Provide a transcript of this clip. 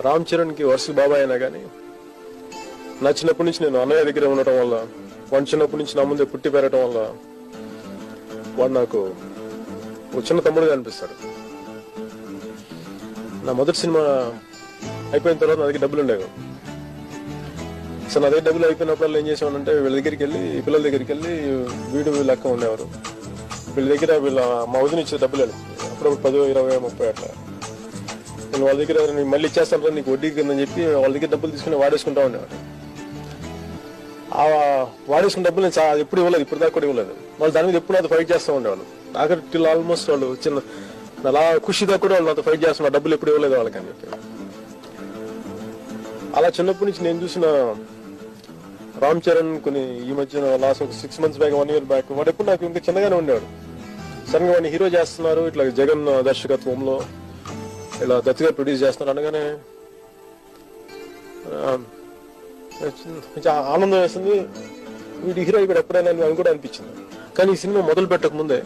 రామ్ చరణ్కి వరుస బాబాయ్ అయినా కానీ నా చిన్నప్పటి నుంచి నేను అన్నయ్య దగ్గర ఉండటం వల్ల, వాడు చిన్నప్పటి నుంచి నా ముందే పుట్టి పెరగటం వల్ల వాడు నాకు ఒక చిన్న తమ్ముడుగా అనిపిస్తాడు. నా మొదటి సినిమా అయిపోయిన తర్వాత నా దగ్గర డబ్బులు ఉండేవి. సో నా దగ్గర డబ్బులు అయిపోయినప్పుడు ఏం చేసేవాడంటే వీళ్ళ దగ్గరికి వెళ్ళి, పిల్లల దగ్గరికి వెళ్ళి వీడు లెక్క ఉండేవారు. వీళ్ళ దగ్గర మా వదిన ఇచ్చే డబ్బులు అప్పుడప్పుడు 10, 20, 30 అట్లా. నేను వాళ్ళ దగ్గర మళ్ళీ ఇచ్చేస్తాను నీకు వడ్డీ కిందని చెప్పి వాళ్ళ దగ్గర డబ్బులు తీసుకుని వాడేసుకుంటా ఉండేవాడు. ఆ వాడేసుకున్న డబ్బులు నేను ఎప్పుడు ఇవ్వలేదు, ఇప్పుడు దాకా కూడా ఇవ్వలేదు. వాళ్ళు దాని మీద ఎప్పుడు నాతో ఫైట్ చేస్తూ ఉండేవాళ్ళు. ఆఖరి ఆల్మోస్ట్ వాళ్ళు చిన్న అలా ఖుషి దాకా కూడా వాళ్ళు నాతో ఫైట్ చేస్తున్నారు, డబ్బులు ఎప్పుడు ఇవ్వలేదు వాళ్ళకి అని చెప్పి. అలా చిన్నప్పటి నుంచి నేను చూసిన రామ్ చరణ్ కొన్ని ఈ మధ్యన లాస్ట్ ఒక 6 months బ్యాక్, 1 year బ్యాక్ వాడు ఎప్పుడు నాకు ఇంకా చిన్నగానే ఉండేవాడు. సడన్గా వాడిని హీరో చేస్తున్నారు, ఇట్లా జగన్ దర్శకత్వంలో ఇలా దత్తుగా ప్రొడ్యూస్ చేస్తున్నారు అనగానే ఆనందం వేస్తుంది. వీడి హీరో ఇక్కడ ఎప్పుడైనా అని కూడా అనిపించింది. కానీ ఈ సినిమా మొదలు పెట్టక ముందే